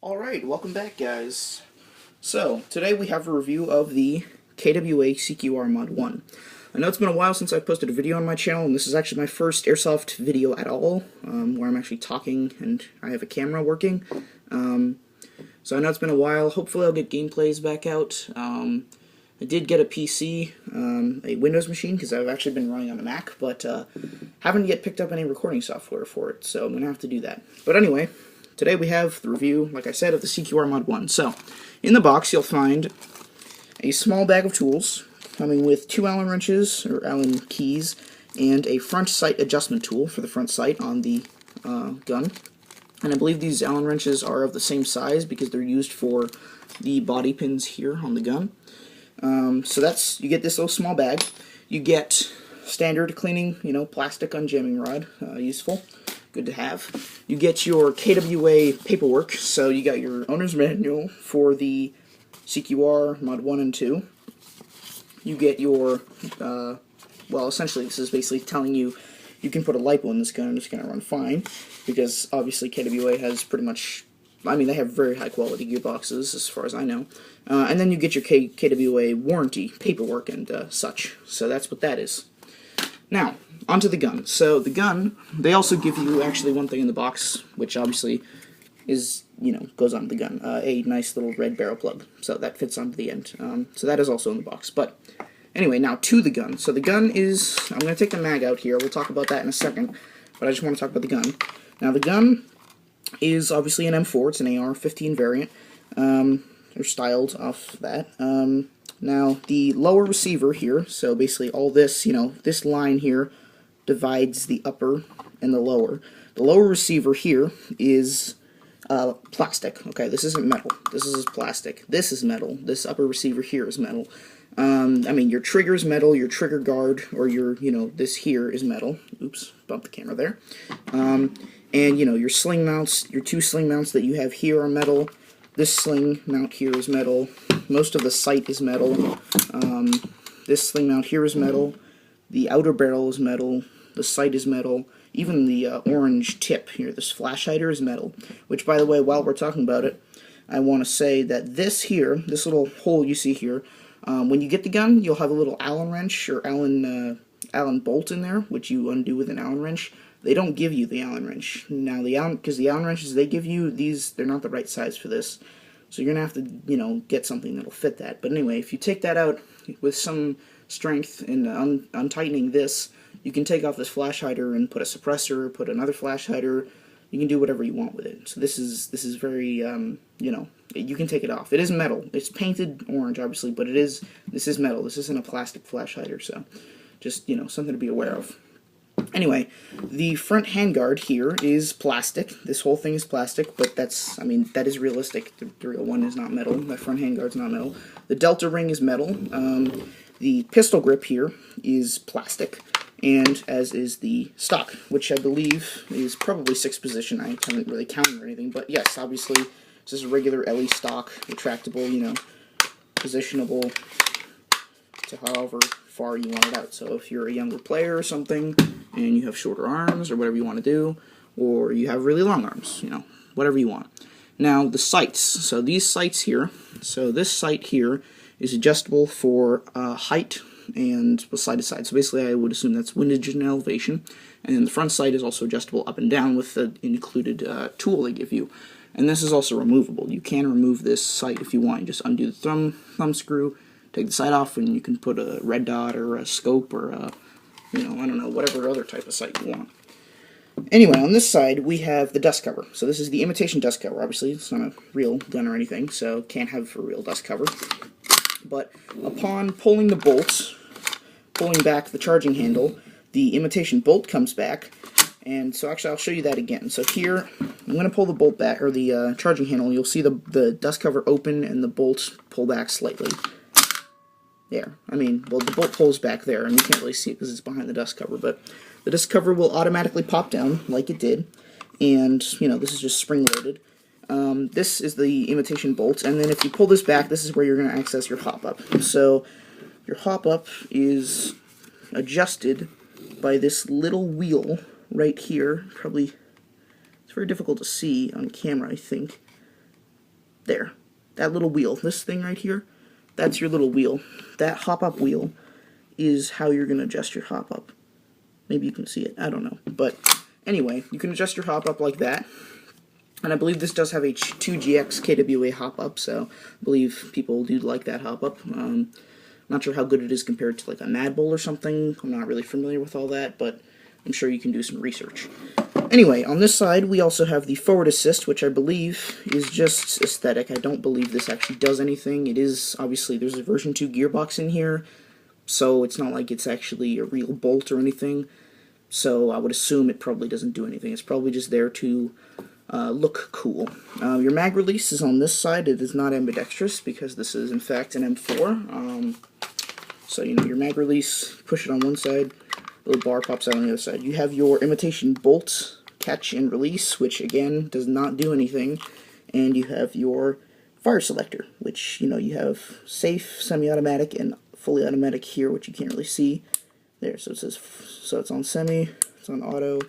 Alright, welcome back guys. So, today we have a review of the KWA CQR Mod 1. I know it's been a while since I posted a video on my channel, and this is actually my first Airsoft video at all, where I'm actually talking and I have a camera working. So I know it's been a while. Hopefully I'll get gameplays back out. I did get a PC, a Windows machine, because I've actually been running on a Mac, but haven't yet picked up any recording software for it, so I'm going to have to do that. But anyway, today we have the review, like I said, of the CQR Mod 1. So, in the box you'll find a small bag of tools, coming with 2 Allen wrenches, or Allen keys, and a front sight adjustment tool for the front sight on the gun. And I believe these Allen wrenches are of the same size because they're used for the body pins here on the gun. So you get this little small bag. You get standard cleaning, plastic unjamming rod, useful, good to have. You get your KWA paperwork, so you got your owner's manual for the CQR Mod 1 and 2. You get your, well, essentially this is basically telling you you can put a LiPo in this gun and it's going to run fine, because obviously KWA has pretty much, they have very high quality gearboxes as far as I know. And then you get your KWA warranty paperwork and such. So that's what that is. Now, onto the gun. So the gun, they also give you actually one thing in the box, which obviously is, goes onto the gun. A nice little red barrel plug. So that fits onto the end. So that is also in the box. But anyway, now to the gun. So the gun is, I'm going to take the mag out here. We'll talk about that in a second. But I just want to talk about the gun. Now the gun is obviously an M4. It's an AR-15 variant. They're styled off that. Now, the lower receiver here, so basically all this, this line here divides the upper and the lower. The lower receiver here is plastic. Okay, this isn't metal. This is plastic. This is metal. This upper receiver here is metal. Your trigger is metal, your trigger guard, or your, this here is metal. Oops, bumped the camera there. And, your sling mounts, your 2 sling mounts that you have here are metal. This sling mount here is metal. Most of the sight is metal. This sling mount here is metal. The outer barrel is metal. The sight is metal. Even the orange tip here, this flash hider, is metal. Which, by the way, while we're talking about it, I want to say that this here, this little hole you see here, when you get the gun, you'll have a little Allen wrench or Allen bolt in there, which you undo with an Allen wrench. They don't give you the Allen wrench. Now, because the Allen wrenches they give you, they're not the right size for this. So you're going to have to, get something that'll fit that. But anyway, if you take that out with some strength and untightening this, you can take off this flash hider and put a suppressor, put another flash hider. You can do whatever you want with it. So this is very, you can take it off. It is metal. It's painted orange, obviously, but this is metal. This isn't a plastic flash hider, so just, something to be aware of. Anyway, the front handguard here is plastic. This whole thing is plastic, but that is realistic. The real one is not metal. The front handguard's not metal. The delta ring is metal. The pistol grip here is plastic, and as is the stock, which I believe is probably 6th position. I haven't really counted or anything, but yes, obviously, this is a regular LE stock, retractable, positionable to however far you want it out. So if you're a younger player or something, and you have shorter arms, or whatever you want to do, or you have really long arms, whatever you want. Now, the sights. So these sights here, so this sight here is adjustable for height and side to side. So basically I would assume that's windage and elevation. And then the front sight is also adjustable up and down with the included tool they give you. And this is also removable. You can remove this sight if you want. You just undo the thumb screw, take the sight off, and you can put a red dot or a scope or a, I don't know, whatever other type of sight you want. Anyway, on this side, we have the dust cover. So this is the imitation dust cover. Obviously, it's not a real gun or anything, so can't have a real dust cover. But upon pulling the bolts, pulling back the charging handle, the imitation bolt comes back. And so actually, I'll show you that again. So here, I'm going to pull the bolt back, or the charging handle. You'll see the dust cover open and the bolts pull back slightly. There. Well, the bolt pulls back there, and you can't really see it because it's behind the dust cover, but the dust cover will automatically pop down, like it did, and, this is just spring-loaded. This is the imitation bolt, and then if you pull this back, this is where you're going to access your hop-up. So, your hop-up is adjusted by this little wheel right here. Probably, it's very difficult to see on camera, I think. There. That little wheel. This thing right here, that's your little wheel. That hop-up wheel is how you're going to adjust your hop-up. Maybe you can see it. I don't know. But anyway, you can adjust your hop-up like that. And I believe this does have a 2GX KWA hop-up, so I believe people do like that hop-up. Not sure how good it is compared to like a Mad Bull or something. I'm not really familiar with all that, but I'm sure you can do some research. Anyway, on this side, we also have the forward assist, which I believe is just aesthetic. I don't believe this actually does anything. It is, obviously, there's a version 2 gearbox in here, so it's not like it's actually a real bolt or anything. So I would assume it probably doesn't do anything. It's probably just there to look cool. Your mag release is on this side. It is not ambidextrous because this is, in fact, an M4. So, you know, your mag release, push it on one side, little bar pops out on the other side. You have your imitation bolt catch and release, which again does not do anything, and you have your fire selector, which, you know, you have safe, semi-automatic, and fully automatic here, which you can't really see. There, so it says, so it's on semi, it's on auto,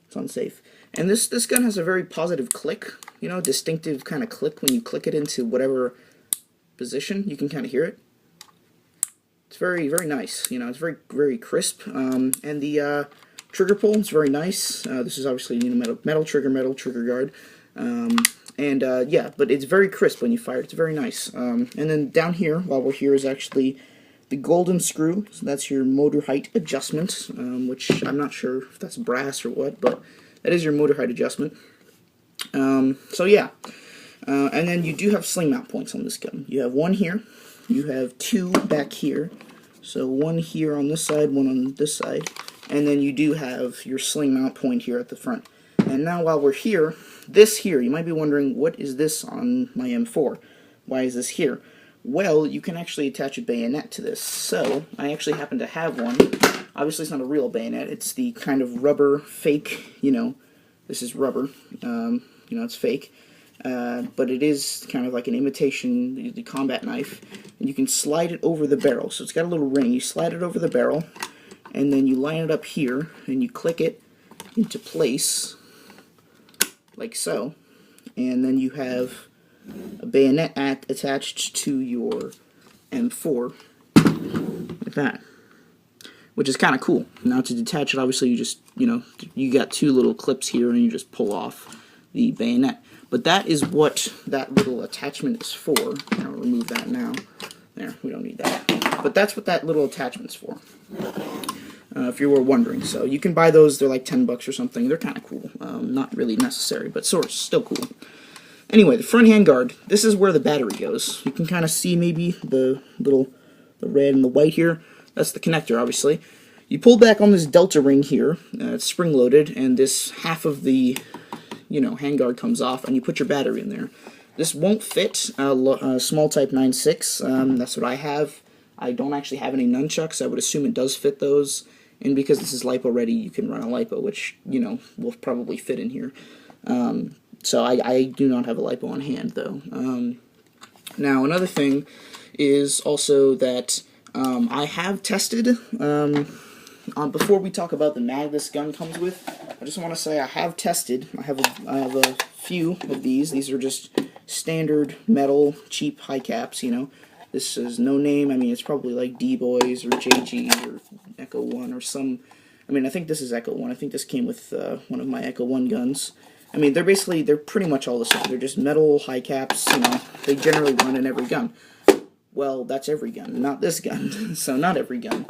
it's on safe. And this gun has a very positive click, you know, distinctive kind of click when you click it into whatever position. You can kind of hear it. It's very, very nice. You know, it's very, very crisp. And the trigger pull is very nice. This is obviously, you know, metal trigger guard. Yeah, but it's very crisp when you fire it. It's very nice. And then down here, while we're here, is actually the golden screw. So that's your motor height adjustment, which I'm not sure if that's brass or what, but that is your motor height adjustment. So yeah. And then you do have sling mount points on this gun. You have one here. You have two back here, so one here on this side, one on this side, and then you do have your sling mount point here at the front. And now while we're here, this here, you might be wondering, what is this on my M4? Why is this here? Well, you can actually attach a bayonet to this. So, I actually happen to have one. Obviously it's not a real bayonet, it's the kind of rubber fake, you know, this is rubber, you know, it's fake. But it is kind of like an imitation the combat knife, and you can slide it over the barrel. So it's got a little ring. You slide it over the barrel, and then you line it up here, and you click it into place, like so. And then you have a bayonet attached to your M4, like that, which is kind of cool. Now to detach it, obviously you just, you know, you got two little clips here, and you just pull off the bayonet. But that is what that little attachment is for. I'll remove that now. There, we don't need that. But that's what that little attachment's for, if you were wondering. So you can buy those, they're like 10 bucks or something. They're kind of cool. Not really necessary, but still cool. Anyway, the front handguard, this is where the battery goes. You can kind of see maybe the red and the white here. That's the connector, obviously. You pull back on this delta ring here, it's spring-loaded, and this half of the, you know, handguard comes off, and you put your battery in there. This won't fit a small type 9.6. That's what I have. I don't actually have any nunchucks. I would assume it does fit those, and because this is LiPo ready, you can run a LiPo, which, you know, will probably fit in here. So I do not have a LiPo on hand, though. Now, another thing is also that I have tested, before we talk about the mag this gun comes with, I just want to say I have tested. I have a few of these. These are just standard metal, cheap high caps, you know. This is no name. I mean, it's probably like D-Boys or JG or Echo 1 or some. I mean, I think this is Echo 1. I think this came with one of my Echo 1 guns. I mean, they're pretty much all the same. They're just metal high caps, you know. They generally run in every gun. Well, that's every gun, not this gun. So not every gun.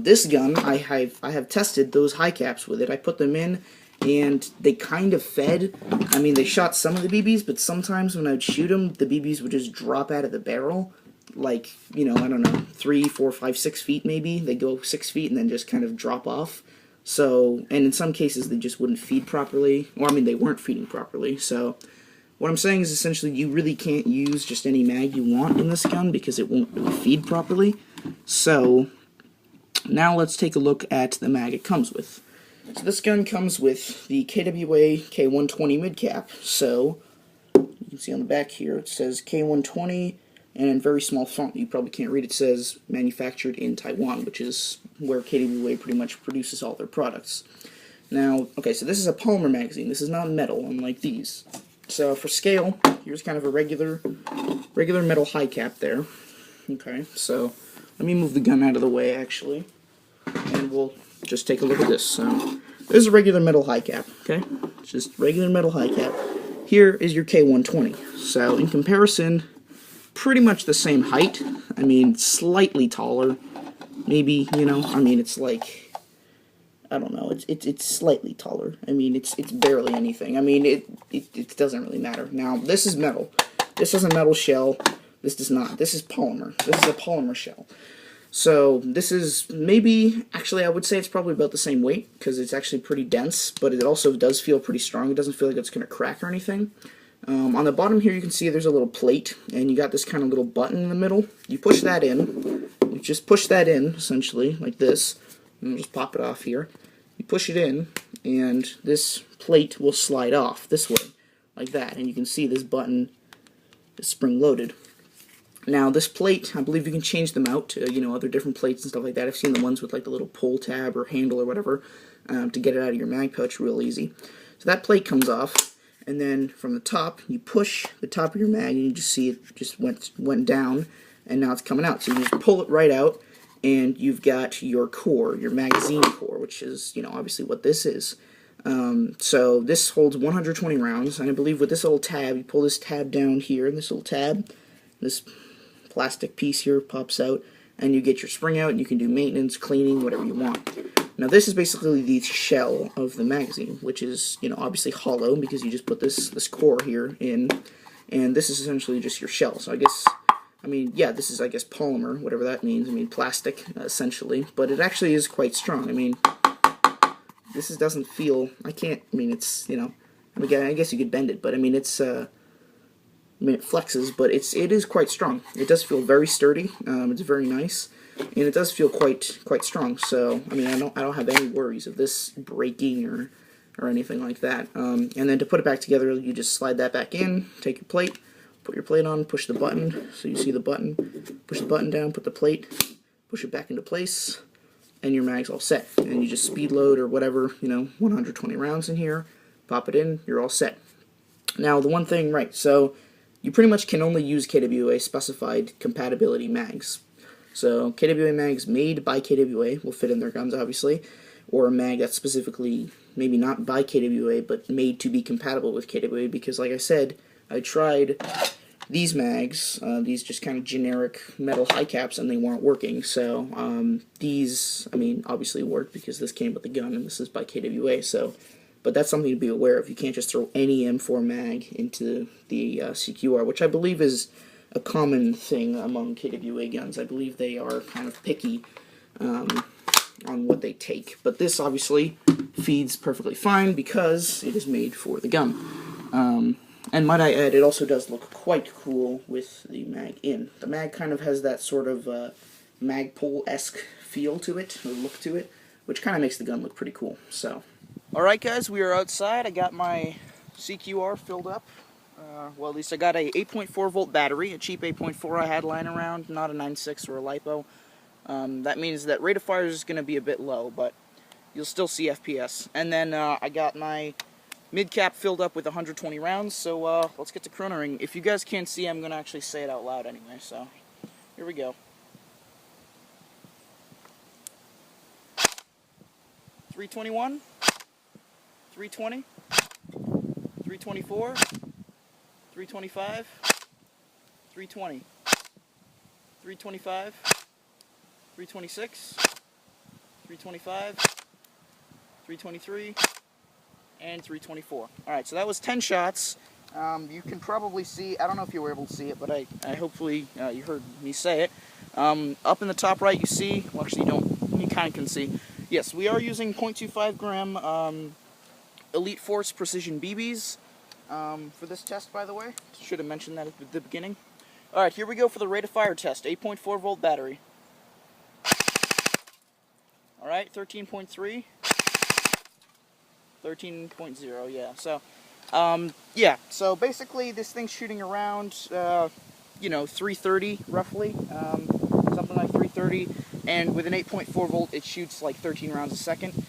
This gun, I have tested those high caps with it. I put them in, and they kind of fed. I mean, they shot some of the BBs, but sometimes when I'd shoot them, the BBs would just drop out of the barrel. Like, you know, I don't know, 3, 4, 5, 6 feet maybe. They go 6 feet and then just kind of drop off. So, and in some cases they just wouldn't feed properly. Or, I mean, they weren't feeding properly. So, what I'm saying is essentially you really can't use just any mag you want in this gun because it won't really feed properly. So, now let's take a look at the mag it comes with. So this gun comes with the KWA K120 mid-cap. So, you can see on the back here it says K120, and in very small font, you probably can't read, it says manufactured in Taiwan, which is where KWA pretty much produces all their products. Now, okay, so this is a polymer magazine. This is not metal, unlike these. So for scale, here's kind of a regular metal high cap there. Okay, so let me move the gun out of the way actually, and we'll just take a look at this. So this is a regular metal high cap. Okay, it's just regular metal high cap. Here is your K120. So in comparison, pretty much the same height. I mean, slightly taller. Maybe, you know, I mean, it's like, I don't know, it's slightly taller. I mean, it's barely anything. I mean, it doesn't really matter. Now, this is metal. This is a metal shell. This does not. This is polymer. This is a polymer shell. So, this is maybe, actually, I would say it's probably about the same weight, because it's actually pretty dense, but it also does feel pretty strong. It doesn't feel like it's going to crack or anything. On the bottom here, you can see there's a little plate, and you got this kind of little button in the middle. You push that in. You just push that in, essentially, like this. And just pop it off here. You push it in, and this plate will slide off this way, like that. And you can see this button is spring-loaded. Now, this plate, I believe you can change them out to, you know, other different plates and stuff like that. I've seen the ones with, like, the little pull tab or handle or whatever to get it out of your mag pouch real easy. So that plate comes off. And then from the top, you push the top of your mag, and you just see it just went down, and now it's coming out. So you just pull it right out, and you've got your core, your magazine core, which is, you know, obviously what this is. So this holds 120 rounds, and I believe with this little tab, you pull this tab down here, and this little tab, this plastic piece here pops out, and you get your spring out, and you can do maintenance, cleaning, whatever you want. Now this is basically the shell of the magazine, which is, you know, obviously hollow because you just put this core here in, and this is essentially just your shell. So I guess, I mean, yeah, this is, I guess, polymer, whatever that means. I mean, plastic, essentially, but it actually is quite strong. I mean, this doesn't feel, I mean, it's, you know, I mean, I guess you could bend it, but I mean, it's, I mean, it flexes, but it is quite strong. It does feel very sturdy. It's very nice. And it does feel quite strong, so I mean I don't have any worries of this breaking or anything like that. And then to put it back together, you just slide that back in, take your plate, put your plate on, push the button, so you see the button, push the button down, put the plate, push it back into place, and your mag's all set. And you just speed load or whatever, you know, 120 rounds in here, pop it in, you're all set. Now the one thing, right, so you pretty much can only use KWA specified compatibility mags. So KWA mags made by KWA will fit in their guns, obviously, or a mag that's specifically maybe not by KWA, but made to be compatible with KWA, because like I said, I tried these mags, these just kind of generic metal high caps, and they weren't working. So these, I mean, obviously worked because this came with the gun, and this is by KWA, so, but that's something to be aware of. You can't just throw any M4 mag into the CQR, which I believe is a common thing among KWA guns. I believe they are kind of picky on what they take. But this obviously feeds perfectly fine because it is made for the gun. And might I add, it also does look quite cool with the mag in. The mag kind of has that sort of Magpul-esque feel to it, or look to it, which kind of makes the gun look pretty cool. So, alright guys, we are outside. I got my CQR filled up. Well, at least I got a 8.4 volt battery, a cheap 8.4 I had lying around, not a 9.6 or a LiPo. That means that rate of fire is going to be a bit low, but you'll still see FPS. And then I got my mid-cap filled up with 120 rounds, so let's get to chronoring. If you guys can't see, I'm going to actually say it out loud anyway, so here we go. 321, 320, 324, 325, 320, 325, 326, 325, 323, and 324. Alright, so that was 10 shots. You can probably see, I don't know if you were able to see it, but I hopefully you heard me say it. Up in the top right you see, well actually you kind of can see, yes, we are using 0.25 gram Elite Force Precision BBs. For this test, by the way. Should have mentioned that at the beginning. Alright, here we go for the rate of fire test. 8.4 volt battery. Alright, 13.3. 13.0, yeah. So, yeah. So basically, this thing's shooting around, you know, 330, roughly. Something like 330. And with an 8.4 volt, it shoots like 13 rounds a second.